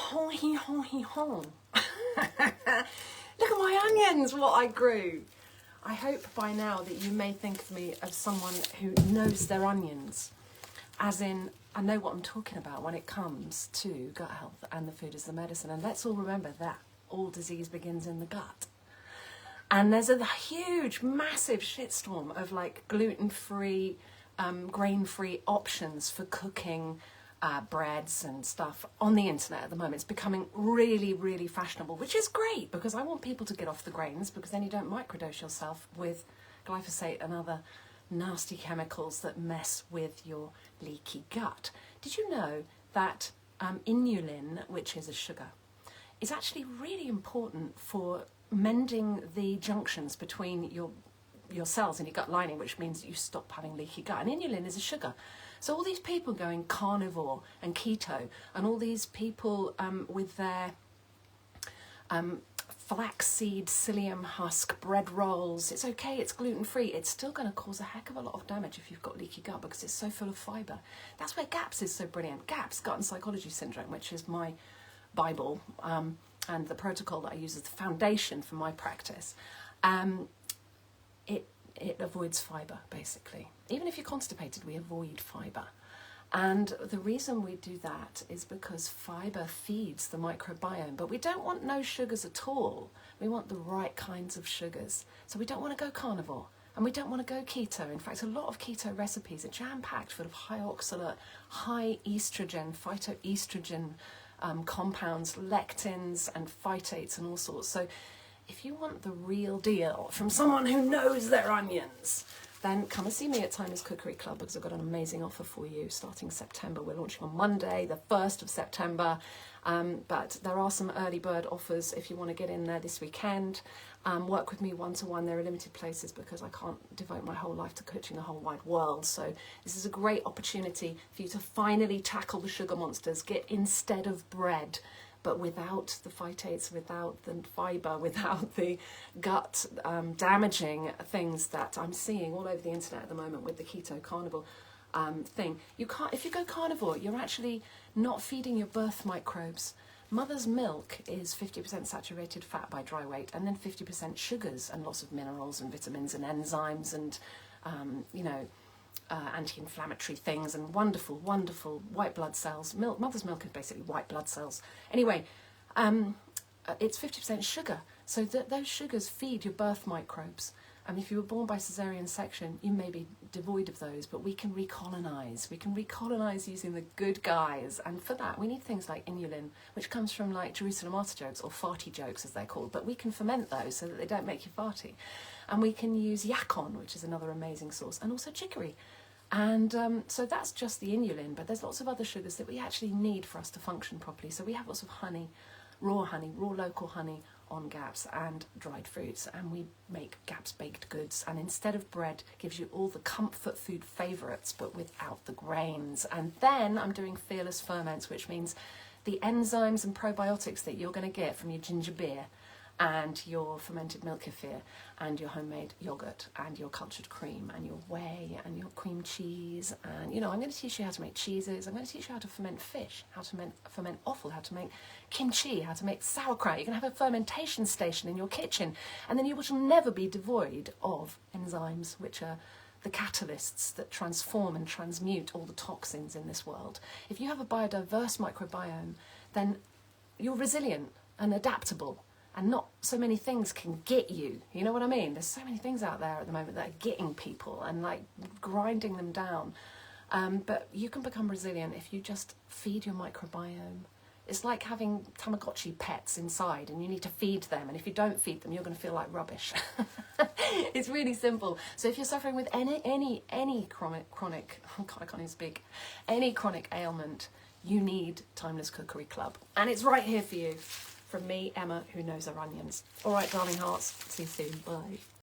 Hong hee hong hee hong. Look at my onions, what I grew. I hope by now that you may think of me as someone who knows their onions. As in, I know what I'm talking about when it comes to gut health and the food is the medicine. And let's all remember that all disease begins in the gut. And there's a huge, massive shitstorm of like gluten-free, grain-free options for cooking breads and stuff on the internet at the moment. It's becoming really, really fashionable, which is great because I want people to get off the grains, because then you don't microdose yourself with glyphosate and other nasty chemicals that mess with your leaky gut. Did you know that inulin, which is a sugar, is actually really important for mending the junctions between your cells in your gut lining, which means that you stop having leaky gut. And inulin is a sugar. So all these people going carnivore and keto, and all these people with their flaxseed psyllium husk bread rolls, it's okay, it's gluten-free, it's still going to cause a heck of a lot of damage if you've got leaky gut because it's so full of fibre. That's where GAPS is so brilliant. GAPS, Gut and Psychology Syndrome, which is my Bible and the protocol that I use as the foundation for my practice. It avoids fibre, basically. Even if you're constipated, we avoid fibre. And the reason we do that is because fibre feeds the microbiome, but we don't want no sugars at all. We want the right kinds of sugars. So we don't want to go carnivore, and we don't want to go keto. In fact, a lot of keto recipes are jam-packed full of high oxalate, high estrogen, phytoestrogen compounds, lectins and phytates and all sorts. So if you want the real deal from someone who knows their onions, then come and see me at Timeless Cookery Club, because I've got an amazing offer for you starting September. We're launching on Monday, the 1st of September, but there are some early bird offers if you want to get in there this weekend. Work with me one-to-one. There are limited places because I can't devote my whole life to coaching the whole wide world. So this is a great opportunity for you to finally tackle the sugar monsters. Get instead of bread, but without the phytates, without the fibre, without the gut damaging things that I'm seeing all over the internet at the moment with the keto carnivore thing. You can't, if you go carnivore, you're actually not feeding your birth microbes. Mother's milk is 50% saturated fat by dry weight, and then 50% sugars and lots of minerals and vitamins and enzymes and anti-inflammatory things and wonderful, wonderful white blood cells. Mother's milk is basically white blood cells. Anyway, it's 50% sugar. So those sugars feed your birth microbes. And if you were born by caesarean section, you may be devoid of those, but we can recolonize. We can recolonize using the good guys. And for that, we need things like inulin, which comes from like Jerusalem artichokes, or farty jokes as they're called. But we can ferment those so that they don't make you farty. And we can use yacon, which is another amazing source, and also chicory. And so that's just the inulin, but there's lots of other sugars that we actually need for us to function properly. So we have lots of honey, raw local honey on GAPS, and dried fruits, and we make GAPS baked goods, and instead of bread gives you all the comfort food favourites but without the grains. And then I'm doing fearless ferments, which means the enzymes and probiotics that you're going to get from your ginger beer and your fermented milk kefir and your homemade yogurt and your cultured cream and your whey and your cream cheese. And I'm going to teach you how to make cheeses. I'm going to teach you how to ferment fish, how to ferment offal, how to make kimchi, how to make sauerkraut. You can have a fermentation station in your kitchen, and then you will never be devoid of enzymes, which are the catalysts that transform and transmute all the toxins in this world. If you have a biodiverse microbiome, then you're resilient and adaptable, and not so many things can get you. You know what I mean? There's so many things out there at the moment that are getting people and like grinding them down. But you can become resilient if you just feed your microbiome. It's like having Tamagotchi pets inside, and you need to feed them. And if you don't feed them, you're going to feel like rubbish. It's really simple. So if you're suffering with any chronic, oh God, I can't even speak, any chronic ailment, you need Timeless Cookery Club. And it's right here for you. From me, Emma, who knows her onions. All right, darling hearts. See you soon. Bye.